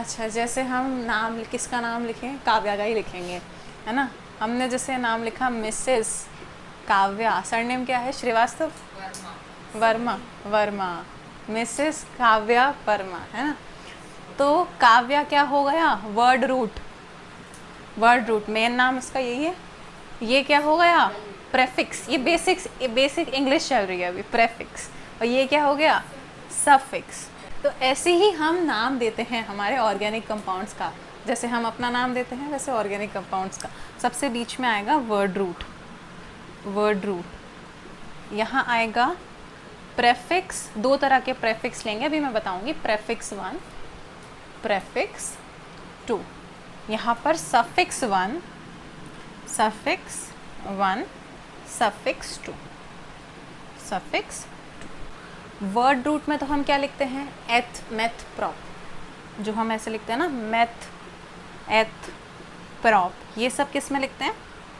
अच्छा, जैसे हम नाम किसका नाम लिखें, काव्या का ही लिखेंगे, है ना। हमने जैसे नाम लिखा मिसेस काव्या, सरनेम क्या है, श्रीवास्तव, वर्मा, वर्मा, मिसेस काव्या वर्मा, है ना। तो काव्या क्या हो गया, word root, word root main नाम इसका यही है। ये क्या हो गया, प्रेफिक्स, ये बेसिक इंग्लिश चल रही है अभी, प्रेफिक्स। और ये क्या हो गया, सफिक्स। तो ऐसे ही हम नाम देते हैं हमारे ऑर्गेनिक कंपाउंड्स का, जैसे हम अपना नाम देते हैं वैसे ऑर्गेनिक कंपाउंड्स का। सबसे बीच में आएगा वर्ड रूट, वर्ड रूट। यहाँ आएगा प्रेफिक्स, दो तरह के प्रेफिक्स लेंगे अभी मैं बताऊंगी, प्रेफिक्स 1, प्रेफिक्स 2। यहाँ पर suffix 1, suffix 1, suffix 2, suffix 2। Word root में तो हम क्या लिखते हैं, एथ, मेथ, प्रॉप, जो हम ऐसे लिखते हैं ना, मेथ, एथ, प्रॉप, ये सब किस में लिखते हैं,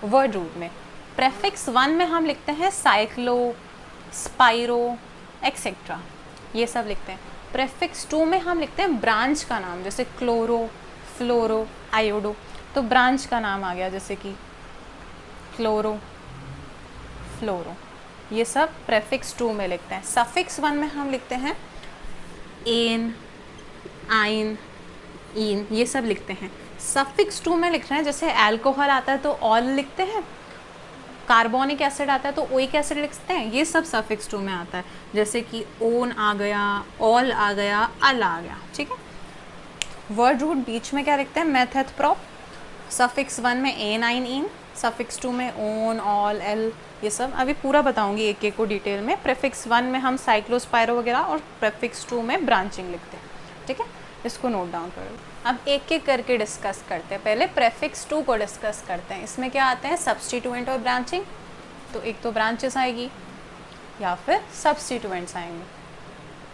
वर्ड रूट में। प्रेफिक्स 1 में हम लिखते हैं साइक्लो, स्पाइरो, एक्सेट्रा, ये सब लिखते हैं। प्रेफिक्स 2 में हम लिखते हैं ब्रांच का नाम, जैसे क्लोरो, फ्लोरो, आयोडो, तो ब्रांच का नाम आ गया, जैसे कि क्लोरो, फ्लोरो, ये सब प्रेफिक्स 2 में लिखते हैं। सफिक्स 1 में हम लिखते हैं एन, आइन, इन, ये सब लिखते हैं। सफिक्स 2 में लिख रहे हैं, जैसे अल्कोहल आता है तो ऑल लिखते हैं, कार्बोनिक एसिड आता है तो ओइक एसिड लिखते हैं, ये सब सफिक्स 2 में आता है। जैसे कि ओन आ गया, ऑल आ गया, अल आ गया, ठीक है। वर्ड रूट बीच में क्या लिखते हैं, मेथड, प्रॉप। सफिक्स 1 में एन, आइन, इन, सफिक्स 2 में ओन, ऑल, एल, ये सब अभी पूरा बताऊंगी एक एक को डिटेल में। प्रेफिक्स 1 में हम साइक्लोस्पायरो वगैरह, और प्रेफिक्स 2 में ब्रांचिंग लिखते हैं, ठीक है। इसको नोट डाउन करो। अब एक एक करके डिस्कस करते हैं। पहले प्रेफिक्स 2 को डिस्कस करते हैं। इसमें क्या आते हैं, सब्स्टिट्यूएंट और ब्रांचिंग। तो एक तो ब्रांचेस आएगी या फिर सब्स्टिट्यूएंट्स आएंगे,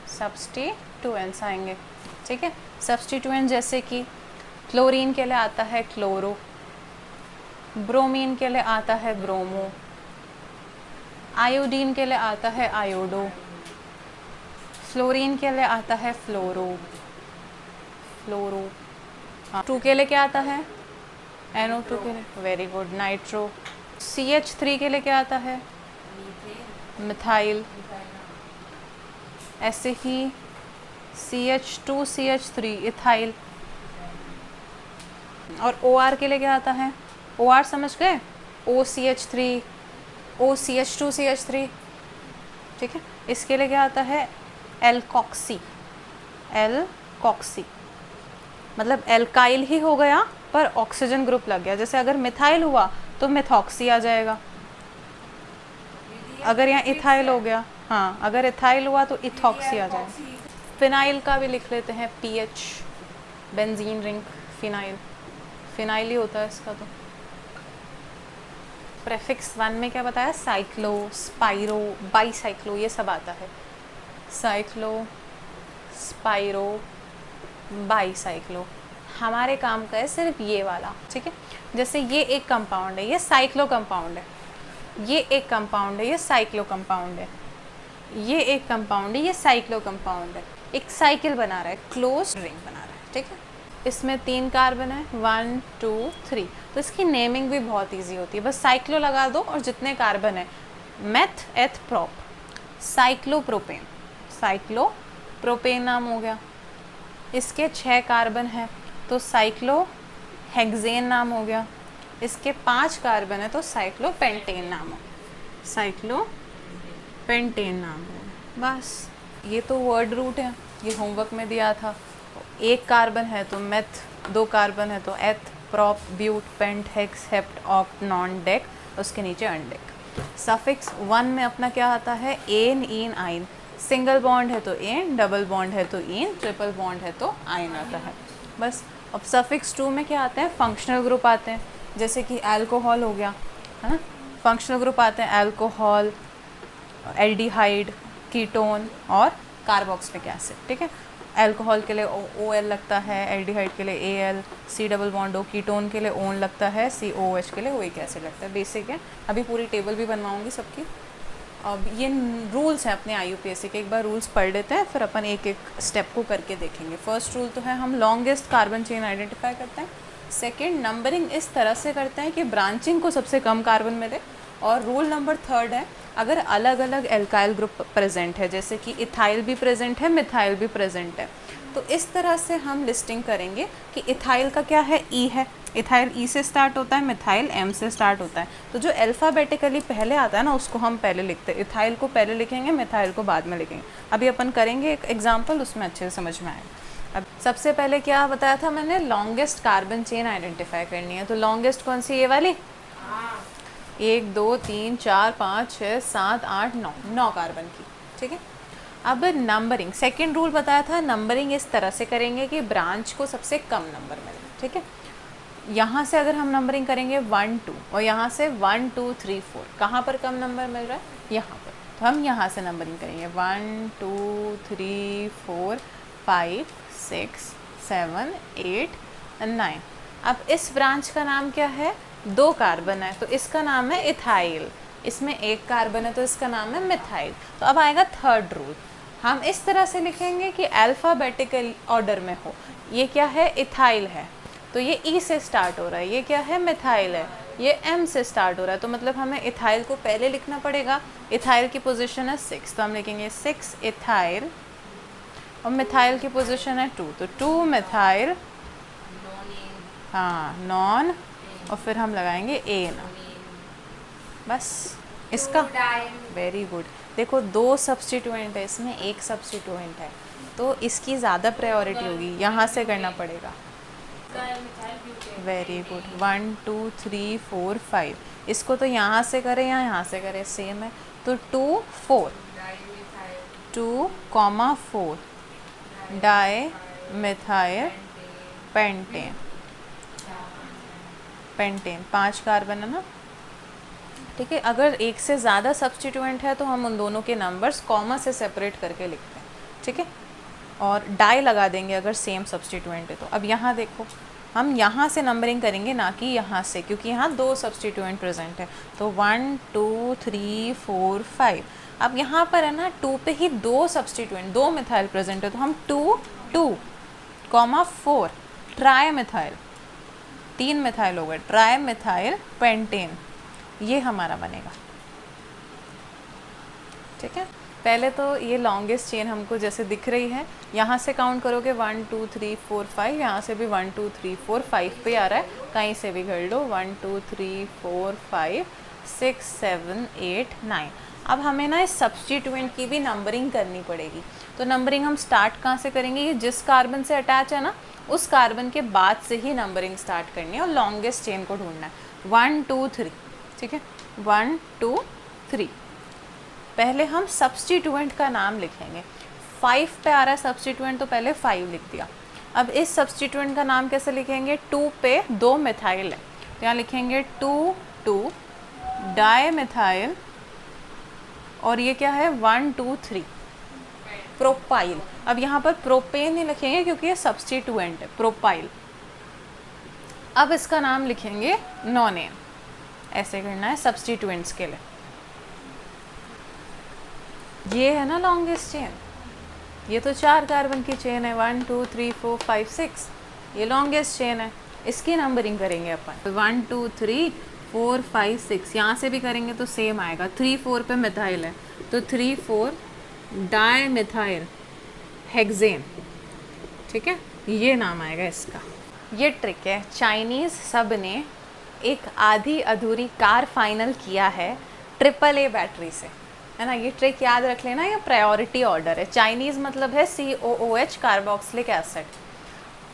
सब्स्टिट्यूएंट्स आएंगे, ठीक है। सब्स्टिट्यूएंट जैसे कि क्लोरीन के लिए आता है क्लोरो, ब्रोमीन के लिए आता है ब्रोमो, आयोडीन के लिए आता है आयोडो, फ्लोरीन के लिए आता है फ्लोरो, फ्लोरो। 2 के लिए क्या आता है, NO2 के लिए, वेरी गुड, नाइट्रो। CH3 के लिए क्या आता है, मिथाइल। ऐसे ही CH2, CH3, इथाइल। और OR के लिए क्या आता है, OR समझ गए, OCH3, OCH2, CH3, ठीक है। इसके लिए क्या आता है, एल्कोक्सी, एल्कोक्सी, मतलब एल्काइल ही हो गया पर ऑक्सीजन ग्रुप लग गया। जैसे अगर मिथाइल हुआ तो मिथॉक्सी आ जाएगा, अगर यहाँ इथाइल हो गया, हाँ, अगर इथाइल हुआ तो इथॉक्सी आ जाएगा। फिनाइल का भी लिख लेते हैं, PH, benzene ring, phenyl, phenyl ही होता है इसका। तो प्रेफिक्स 1 में क्या बताया, साइक्लो, स्पाइरो, बाईसाइक्लो, ये सब आता है, साइक्लो, स्पाइरो, बाईसाइक्लो। हमारे काम का है सिर्फ ये वाला, ठीक है। जैसे ये एक कंपाउंड है, ये साइक्लो कंपाउंड है, ये एक कंपाउंड है, ये साइक्लो कंपाउंड है, ये एक कंपाउंड है, ये साइक्लो कंपाउंड है। एक साइकिल बना रहा है, क्लोज रिंग बना रहा है, ठीक है। इसमें 3 कार्बन है, 1, 2, 3। तो इसकी नेमिंग भी बहुत इजी होती है, बस साइक्लो लगा दो और जितने कार्बन है, मेथ, एथ, प्रॉप, साइक्लोप्रोपेन, साइक्लोप्रोपेन नाम हो गया। इसके 6 कार्बन है तो साइक्लो हेक्सेन नाम हो गया। इसके 5 कार्बन है तो साइक्लोपेंटेन नाम हो, साइक्लोपेंटेन नाम हो। बस ये तो वर्ड रूट है, ये होमवर्क में दिया था। 1 कार्बन है तो मेथ, 2 कार्बन है तो eth, prop, but, pent, hex, hept, oct, non, dec, उसके नीचे अनडेक। सफिक्स 1 में अपना क्या आता है, एन, इन, आइन। सिंगल बॉन्ड है तो एन, डबल बॉन्ड है तो इन, ट्रिपल बॉन्ड है तो आइन आता है, बस। अब सफिक्स 2 में क्या आते हैं, फंक्शनल ग्रुप आते हैं, जैसे कि अल्कोहल हो गया, है ना। फंक्शनल ग्रुप आते हैं अल्कोहल, एल्डिहाइड, कीटोन और कार्बोक्सिलिक एसिड, ठीक है। अल्कोहल के लिए OL लगता है, एल्डिहाइड के लिए AL, C double bond O, ketone के लिए ON लगता है, COOH के लिए ओइक एसिड लगता है। बेसिक है, अभी पूरी टेबल भी बनवाऊंगी सबकी। अब ये रूल्स हैं अपने IUPAC के, एक बार रूल्स पढ़ लेते हैं फिर अपन एक एक स्टेप को करके देखेंगे। फर्स्ट रूल तो है हम लॉन्गेस्ट कार्बन चेन आइडेंटिफाई करते हैं। सेकंड, नंबरिंग इस तरह से करते हैं कि ब्रांचिंग को सबसे कम कार्बन मिले। और रूल नंबर थर्ड है अगर अलग अलग एल्काइल ग्रुप प्रेजेंट है, जैसे कि इथाइल भी प्रेजेंट है, मिथाइल भी प्रेजेंट है, तो इस तरह से हम लिस्टिंग करेंगे कि इथाइल का क्या है, ई है, इथाइल ई से स्टार्ट होता है, मिथाइल एम से स्टार्ट होता है। तो जो अल्फ़ाबेटिकली पहले आता है ना उसको हम पहले लिखते हैं, इथाइल को पहले लिखेंगे, मिथाइल को बाद में लिखेंगे। अभी अपन करेंगे एक एग्जाम्पल, उसमें अच्छे से समझ में आएगा। अब सबसे पहले क्या बताया था मैंने, लॉन्गेस्ट कार्बन चेन आइडेंटिफाई करनी है। तो लॉन्गेस्ट कौन सी, ये वाली, 1 2 3 4 5 6 7 8 9, 9 कार्बन की, ठीक है। अब नंबरिंग, सेकेंड रूल बताया था, नंबरिंग इस तरह से करेंगे कि ब्रांच को सबसे कम नंबर मिले, ठीक है। यहाँ से अगर हम नंबरिंग करेंगे 1 2 और यहाँ से 1 2 3 4, कहाँ पर कम नंबर मिल रहा है, यहाँ पर, तो हम यहाँ से नंबरिंग करेंगे 1 2 3 4 5 6 7 8 9। अब इस ब्रांच का नाम क्या है, 2 कार्बन है तो इसका नाम है इथाइल, इसमें 1 कार्बन है तो इसका नाम है मिथाइल। तो अब आएगा थर्ड रूल, हम इस तरह से लिखेंगे कि अल्फ़ाबेटिकल ऑर्डर में हो। ये क्या है, इथाइल है तो ये ई से स्टार्ट हो रहा है, ये क्या है, मिथाइल है, ये एम से स्टार्ट हो रहा है, तो मतलब हमें इथाइल को पहले लिखना पड़ेगा। इथाइल की पोजीशन है 6 तो हम लिखेंगे 6 इथाइल, और मिथाइल की पोजीशन है 2 तो 2 मिथाइल, हाँ नॉन, और फिर हम लगाएंगे एन, बस इसका, वेरी गुड। देखो 2 सब्स्टिट्यूएंट है इसमें, 1 सब्स्टिट्यूएंट है तो इसकी ज़्यादा प्रायोरिटी होगी, यहाँ से करना पड़ेगा। वेरी गुड, 1 2 3 4 5, इसको तो यहाँ से करें या यहाँ से करें सेम है, तो 2 4 2 4 di methyl pentane, pentane 5 carbon है ना, ठीक है। अगर एक से ज़्यादा सब्स्टिट्यूएंट है तो हम उन दोनों के नंबर्स कॉमा से सेपरेट करके लिखते हैं, ठीक है, और डाई लगा देंगे अगर सेम सब्स्टिट्यूएंट है तो। अब यहाँ देखो हम यहाँ से नंबरिंग करेंगे ना कि यहाँ से, क्योंकि यहाँ 2 सब्स्टिट्यूएंट प्रेजेंट है, तो 1 2 3 4 5। अब यहाँ पर है ना 2 पे ही 2 सब्स्टिट्यूएंट, 2 मिथाइल प्रेजेंट है तो हम 2 2 4 ट्राई मिथाइल, 3 मिथाइल हो गए, ट्राई मिथाइल पेंटेन, ये हमारा बनेगा, ठीक है। पहले तो ये लॉन्गेस्ट चेन हमको जैसे दिख रही है, यहाँ से काउंट करोगे 1 2 3 4 5, यहाँ से भी 1 2 3 4 5 पे आ रहा है, कहीं से भी कर लो 1 2 3 4 5 6 7 8 9। अब हमें ना इस सब्स्टिट्यूएंट की भी नंबरिंग करनी पड़ेगी, तो नंबरिंग हम स्टार्ट कहाँ से करेंगे, ये जिस कार्बन से अटैच है ना उस कार्बन के बाद से ही नंबरिंग स्टार्ट करनी है और लॉन्गेस्ट चेन को ढूंढना है। 1 2 3, ठीक है, 1 2 3। पहले हम सब्स्टिट्यूएंट का नाम लिखेंगे, 5 पे आ रहा है सब्स्टिट्यूएंट तो पहले 5 लिख दिया। अब इस सब्स्टिट्यूएंट का नाम कैसे लिखेंगे, 2 पे 2 मिथाइल है तो यहाँ लिखेंगे 2 2 डाई मिथाइल, और ये क्या है 1 2 3 प्रोपाइल। अब यहाँ पर प्रोपेन नहीं लिखेंगे क्योंकि ये सब्स्टिट्यूएंट है, प्रोपाइल। अब इसका नाम लिखेंगे नॉनेन, ऐसे करना है सब्स्टिट्यूएंट्स के लिए। ये है ना लॉन्गेस्ट चेन, ये तो 4 कार्बन की चेन है, 1 2 3 4 5 6, ये लॉन्गेस्ट चेन है, इसकी नंबरिंग करेंगे अपन 1 2 3 4 5 6, यहाँ से भी करेंगे तो सेम आएगा। 3 4 पे मिथाइल है तो 3 4 डाई मिथाइल हेक्सेन, ठीक है, ये नाम आएगा इसका। ये ट्रिक है, चाइनीज़ सब ने एक आधी अधूरी कार फाइनल किया है AAA बैटरी से, है ना। ये ट्रिक याद रख लेना, ये प्रायोरिटी ऑर्डर है। चाइनीज़ मतलब है COOH कार्बोक्सिलिक एसिड,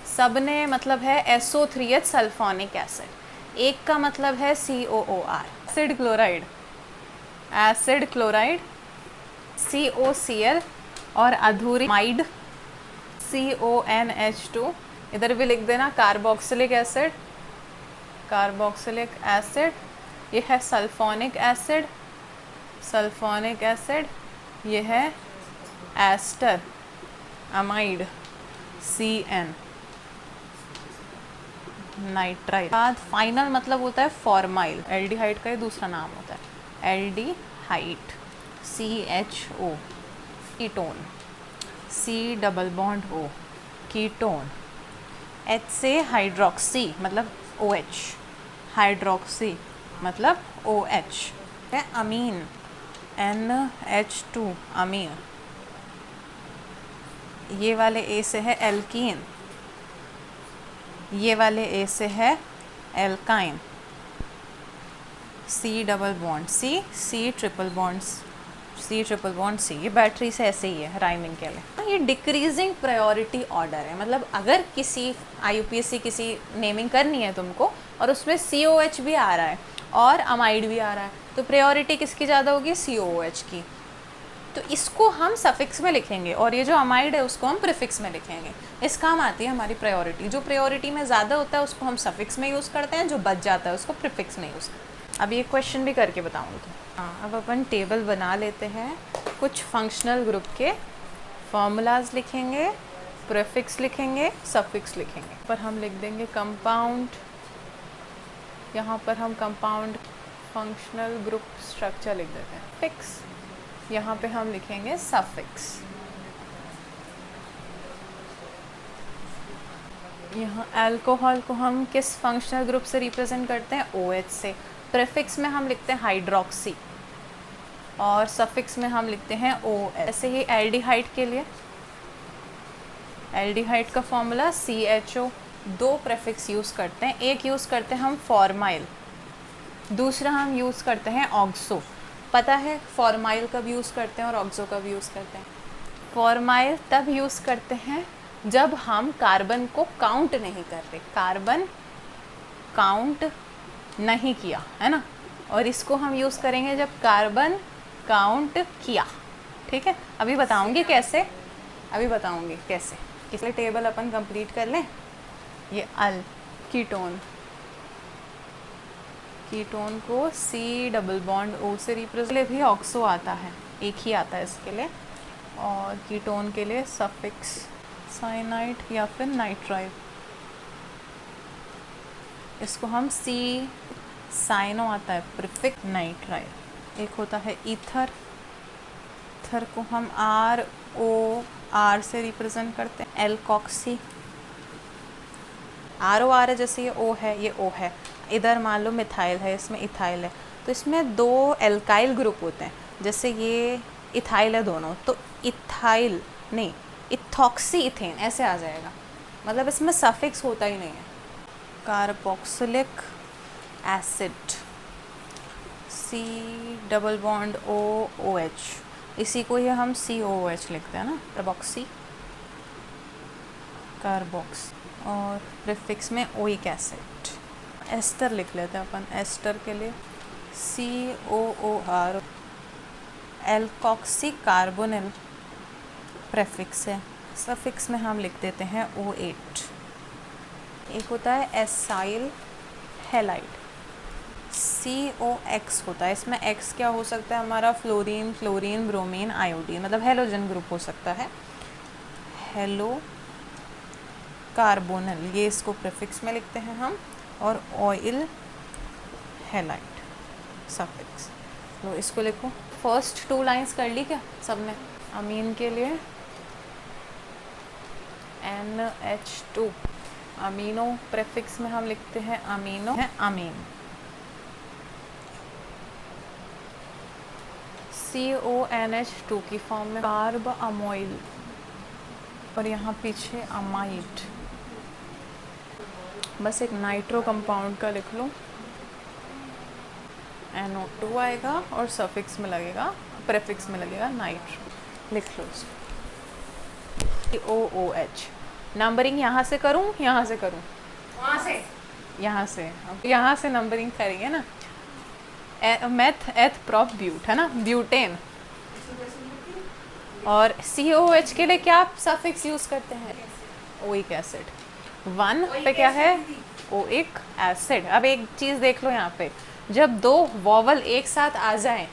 सब ने मतलब है SO3H सल्फोनिक एसिड, एक का मतलब है COOR acid chloride, acid chloride COCl, और अधूरी माइड CONH2, इधर भी लिख देना कार्बोक्सिलिक एसिड, कार्बोक्सिलिक एसिड, ये है सल्फोनिक एसिड, सल्फोनिक एसिड, ये है एस्टर अमाइड CN नाइट्राइल। बाद फाइनल मतलब होता है फॉर्माइल, एल्डिहाइड का ये दूसरा नाम होता है, aldehyde CHO ketone, C double bond O ketone, H से हाइड्रोक्सी मतलब OH, हाइड्रोक्सी मतलब OH है अमीन, NH2 अमीन। ये वाले A से है एल्कीन, ये वाले A से है alkyne, C double bond C triple bond C। ये बैटरी से ऐसे ही है राइमिंग के लिए। ये डिक्रीजिंग प्रायोरिटी ऑर्डर है, मतलब अगर किसी IUPAC किसी नेमिंग करनी है तुमको और उसमें COH भी आ रहा है और अमाइड भी आ रहा है, तो प्रायोरिटी किसकी ज़्यादा होगी? COH की। तो इसको हम सफिक्स में लिखेंगे और ये जो अमाइड है उसको हम प्रीफिक्स में लिखेंगे। इस काम आती है हमारी प्रायोरिटी। जो प्रायोरिटी में ज़्यादा होता है उसको हम सफिक्स में यूज़ करते हैं, जो बच जाता है उसको प्रीफिक्स में यूज़ करते हैं। अब ये क्वेश्चन भी करके बताऊँगी तो। हाँ, अब अपन टेबल बना लेते हैं। कुछ फंक्शनल ग्रुप के फॉर्मूलाज लिखेंगे, प्रीफिक्स लिखेंगे, सफिक्स लिखेंगे। पर हम लिख देंगे कंपाउंड, यहाँ पर हम कंपाउंड फंक्शनल ग्रुप स्ट्रक्चर लिख देते हैं फिक्स, यहाँ पे हम लिखेंगे सफिक्स। यहाँ अल्कोहल को हम किस फंक्शनल ग्रुप से रिप्रेजेंट करते हैं? OH से। प्रीफिक्स में हम लिखते हैं हाइड्रोक्सी और सफिक्स में हम लिखते हैं OH। ऐसे ही एल्डिहाइड के लिए, एल्डिहाइड का फॉर्मूला CHO। दो प्रीफिक्स यूज़ करते हैं, एक यूज़ करते हैं हम फॉर्माइल, दूसरा हम यूज़ करते हैं ऑक्सो। पता है फॉर्माइल कब यूज़ करते हैं और ऑक्सो कब यूज़ करते हैं? फॉर्माइल तब यूज़ करते हैं जब हम कार्बन को काउंट नहीं कर रहे, कार्बन काउंट नहीं किया है ना, और इसको हम यूज़ करेंगे जब कार्बन काउंट किया। ठीक है, अभी बताऊंगी कैसे, अभी बताऊंगी कैसे। इसलिए टेबल अपन कंप्लीट कर लें। ये अल कीटोन, कीटोन को C डबल बॉन्ड O से रिप्रेजेंट भी ऑक्सो आता है, एक ही आता है इसके लिए। और कीटोन के लिए सफिक्स साइनाइड या फिर नाइट्राइल, इसको हम C साइनो आता है प्रीफिक्स नाइट्राइल। एक होता है ईथर, ईथर को हम R से रिप्रेजेंट करते हैं एल्कॉक्सी। ROR है, जैसे ये O है, ये O है। इधर मान लो मिथाइल है, इसमें इथाइल है, तो इसमें दो एल्काइल ग्रुप होते हैं। जैसे ये इथाइल है दोनों, तो इथाइल नहीं, इथॉक्सी इथेन ऐसे आ जाएगा, मतलब इसमें सफिक्स होता ही नहीं है। Carboxylic acid C double bond OH, इसी को ये हम COOH लिखते हैं ना, कार्बोक्सी कार्बोक्स। और प्रीफिक्स में ओइक एसिड। एस्टर लिख लेते हैं अपन, एस्टर के लिए COOR, एल्कॉक्सी कार्बोनिल प्रीफिक्स है। सफिक्स में हम लिख देते हैं O8। एक होता है एसाइल हैलाइड, COX होता है। इसमें X क्या हो सकता है हमारा? फ्लोरीन, क्लोरीन, ब्रोमीन, आयोडीन, मतलब हेलोजन ग्रुप हो सकता है। हेलो कार्बोनल, ये इसको प्रीफिक्स में लिखते हैं हम। और ऑयल हैलाइड सफिक्स, तो इसको लिखो। फर्स्ट 2 लाइंस कर ली क्या सबने? अमीन के लिए NH2, अमीनो प्रीफिक्स में हम लिखते हैं अमीनो है अमीन। CONH2 की फॉर्म में कार्ब अमोइल, और यहाँ पीछे अमाइड। बस एक नाइट्रो कंपाउंड का लिख लो, NO2 आएगा और सफिक्स में लगेगा, प्रीफिक्स में लगेगा नाइट्रो, लिख लो इसको। OOH। नंबरिंग यहाँ से करूँ, यहाँ से करूँ? वहाँ से, यहाँ से नंबरिंग करेंगे ना। मेथ एथ प्रोप ब्यूट है ना, ब्यूटेन। और COOH के लिए क्या सफिक्स यूज़ करते हैं? Oic acid. 1 पे क्या है? Oic acid. अब एक चीज़ देख लो यहाँ पे, जब 2 वॉवल एक साथ आ जाएं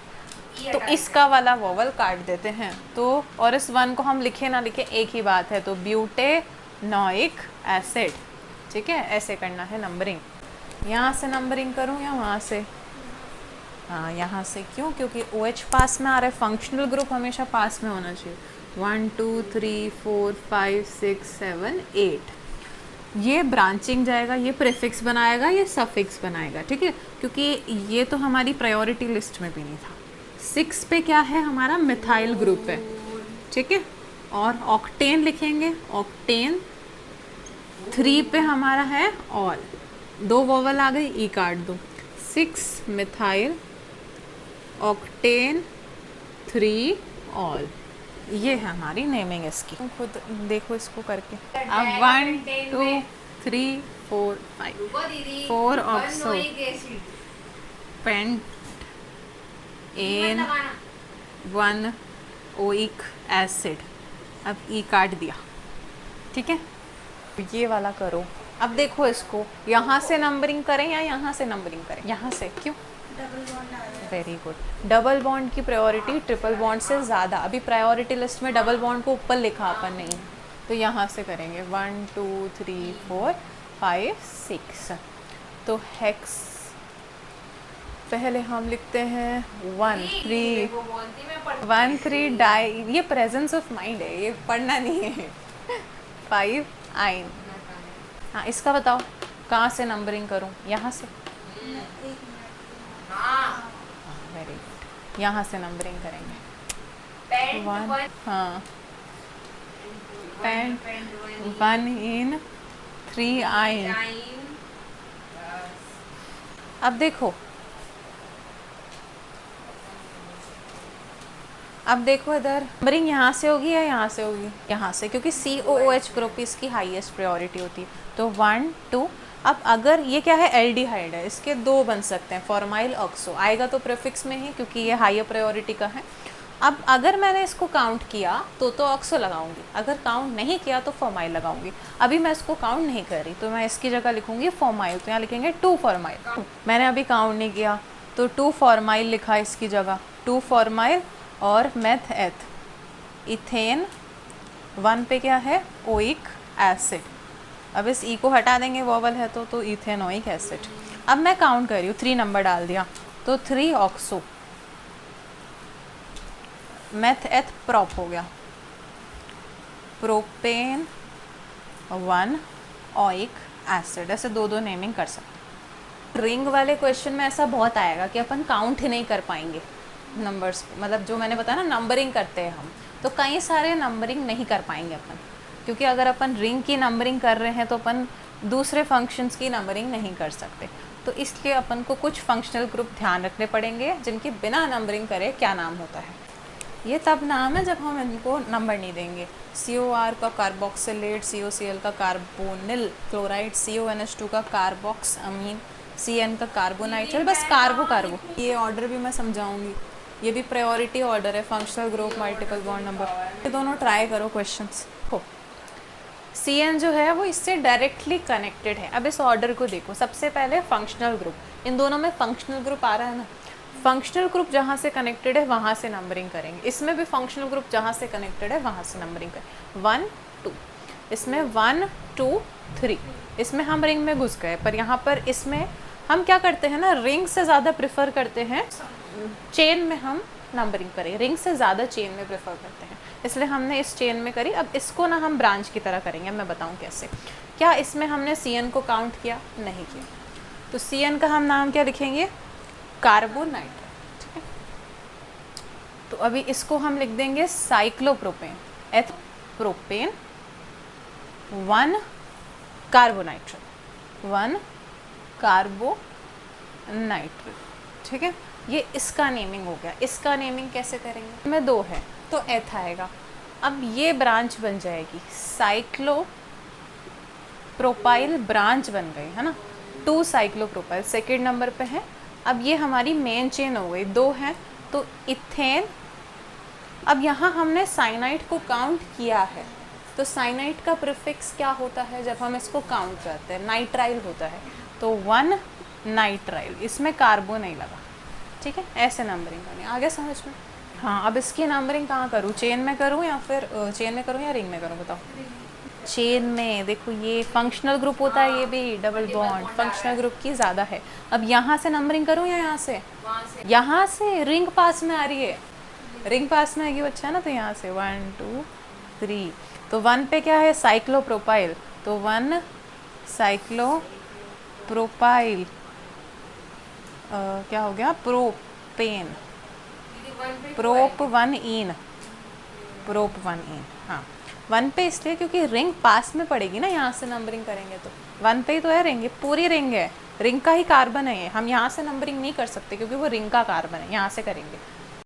तो इसका वाला वॉवल काट देते हैं, तो और इस 1 को हम लिखे ना लिखे एक ही बात है, तो ब्यूटेनोइक एसिड। ठीक है, ऐसे करना है नंबरिंग। यहाँ से नंबरिंग करूँ या वहाँ से? हाँ यहाँ से क्यों, क्योंकि OH पास में आ रहा है, फंक्शनल ग्रुप हमेशा पास में होना चाहिए। 1 2 3 4 5 6 7 8, ये ब्रांचिंग जाएगा, ये प्रीफिक्स बनाएगा, ये सफिक्स बनाएगा, ठीक है, क्योंकि ये तो हमारी प्रायोरिटी लिस्ट में भी नहीं था। 6 पे क्या है हमारा मिथाइल ग्रुप है, ठीक है, और ऑक्टेन लिखेंगे, ऑक्टेन। 3 पे हमारा है ऑल, 2 वोवल आ गई, ई काट दो। 6 मिथाइल ऑक्टेन 3 ऑल, ये है हमारी नेमिंग इसकी। तुम खुद देखो इसको करके। अब 1 2 3 4 5 4 oxo pent en 1 oic acid. अब ई काट दिया, ठीक है। ये वाला करो। अब देखो इसको यहाँ से नंबरिंग करें या यहाँ से नंबरिंग करें? यहाँ से, क्यों? Very good. डबल बॉन्ड की प्रायोरिटी ट्रिपल बॉन्ड से ज़्यादा। अभी प्रायोरिटी लिस्ट में डबल बॉन्ड को ऊपर लिखा अपन नहीं, तो यहाँ से करेंगे 1 2 3 4 5 6। तो हेक्स पहले हम लिखते हैं 1 3 डाई, ये प्रेजेंस ऑफ माइंड है, ये पढ़ना नहीं है। 5 आइन। हाँ इसका बताओ कहाँ से नंबरिंग करूँ? यहाँ से। वेरी गुड, यहाँ से नंबरिंग करेंगे। 1 हाँ पेंट 1 इन 3 आइन। अब देखो, अब देखो इधर नंबरिंग यहाँ से होगी या यहाँ से होगी? यहाँ से, क्योंकि COOH ग्रुप इसकी हाईएस्ट प्रायोरिटी होती है। तो 1 2। अब अगर ये क्या है, एल्डिहाइड है, इसके 2 बन सकते हैं, फॉर्माइल ऑक्सो आएगा तो प्रीफिक्स में ही, क्योंकि ये हायर प्रायोरिटी का है। अब अगर मैंने इसको काउंट किया तो ऑक्सो लगाऊंगी, अगर काउंट नहीं किया तो फॉर्माइल लगाऊंगी। अभी मैं इसको काउंट नहीं कर रही, तो मैं इसकी जगह लिखूंगी फॉर्माइल, तो यहाँ लिखेंगे 2 फॉर्माइल। मैंने अभी काउंट नहीं किया तो 2 फॉर्माइल लिखा इसकी जगह, 2 फॉर्माइल और मेथ एथ इथेन। 1 पे क्या है, ओइक एसिड। अब इस ई को हटा देंगे, वोवल है तो इथेनोइक एसिड। अब मैं काउंट कर रही हूँ, 3 नंबर डाल दिया, तो 3 ऑक्सो मेथ एथ प्रॉप हो गया, प्रोपेन 1 ओइक एसिड। ऐसे 2 नेमिंग कर सकते। रिंग वाले क्वेश्चन में ऐसा बहुत आएगा कि अपन काउंट ही नहीं कर पाएंगे नंबर्स, मतलब जो मैंने बताया ना नंबरिंग करते हैं हम, तो कई सारे नंबरिंग नहीं कर पाएंगे अपन, क्योंकि अगर अपन रिंग की नंबरिंग कर रहे हैं तो अपन दूसरे फंक्शंस की नंबरिंग नहीं कर सकते। तो इसलिए अपन को कुछ फंक्शनल ग्रुप ध्यान रखने पड़ेंगे जिनकी बिना नंबरिंग करे क्या नाम होता है। ये तब नाम है जब हम इनको नंबर नहीं देंगे। COR का कार्बोक्सिलेट, COCl का कार्बोनिल क्लोराइड, CONH2 का कार्बोक्स अमीन, CN का कार्बोनाइट्राइल, बस कार्बो। ये ऑर्डर भी मैं समझाऊंगी, ये भी प्रायोरिटी ऑर्डर है, functional group, multiple bond number. ये दोनों ट्राई करो क्वेश्चंस हो। CN जो है वो इससे डायरेक्टली कनेक्टेड है। अब इस ऑर्डर को देखो, सबसे पहले फंक्शनल ग्रुप, इन दोनों में फंक्शनल ग्रुप आ रहा है ना, फंक्शनल ग्रुप जहाँ से कनेक्टेड है वहाँ से नंबरिंग करेंगे। इसमें भी फंक्शनल ग्रुप जहाँ से कनेक्टेड है वहाँ से नंबरिंग करें। 1 2, इसमें 1 2 3, इसमें हम रिंग में घुस गए, पर यहाँ पर इसमें हम क्या करते हैं ना, रिंग से ज़्यादा प्रेफर करते हैं चेन में हम नंबरिंग करें, रिंग से ज़्यादा चेन में प्रेफर करते हैं, इसलिए हमने इस चेन में करी। अब इसको ना हम ब्रांच की तरह करेंगे, मैं बताऊँ कैसे। क्या इसमें हमने CN को काउंट किया? नहीं किया, तो CN का हम नाम क्या लिखेंगे, कार्बोनाइट्राइड, ठीक है। तो अभी इसको हम लिख देंगे साइक्लोप्रोपेन, एथ प्रोपेन 1 कार्बोनाइट्राइड, 1 कार्बोनाइट्राइड, ठीक है। ये इसका नेमिंग हो गया। इसका नेमिंग कैसे करेंगे, में 2 है तो एथ आएगा। अब ये ब्रांच बन जाएगी, साइक्लोप्रोपाइल ब्रांच बन गई है ना, 2 साइक्लोप्रोपाइल सेकेंड नंबर पे है। अब ये हमारी मेन चेन हो गई, 2 है तो इथेन। अब यहाँ हमने साइनाइड को काउंट किया है, तो साइनाइड का प्रीफिक्स क्या होता है जब हम इसको काउंट करते हैं, नाइट्राइल होता है, तो 1 नाइट्राइल, इसमें कार्बो नहीं लगा, ठीक है। ऐसे नंबरिंग करनी, आगे समझ में। हाँ अब इसकी नंबरिंग कहाँ करूँ, चेन में करूँ या फिर चेन में करूँ या रिंग में करूँ, बताओ। चेन में देखो ये फंक्शनल ग्रुप होता है, ये भी डबल बॉन्ड फंक्शनल ग्रुप की ज़्यादा है। अब यहाँ से नंबरिंग करूँ या यहाँ से? यहाँ से रिंग पास में आ रही है, रिंग पास में आएगी बच्चा ना, तो यहाँ से 1 2 3। तो 1 पे क्या है? साइक्लोप्रोपाइल, तो 1 साइक्लोप्रोपाइल क्या हो गया? प्रोपेन, प्रोप 1 इन, प्रोप 1 इन। हाँ 1 पे इसलिए क्योंकि रिंग पास में पड़ेगी ना, यहाँ से नंबरिंग करेंगे तो 1 पे ही तो है रिंग, ये पूरी रिंग है, रिंग का ही कार्बन है ये, हम यहाँ से नंबरिंग नहीं कर सकते क्योंकि वो रिंग का कार्बन है, यहाँ से करेंगे।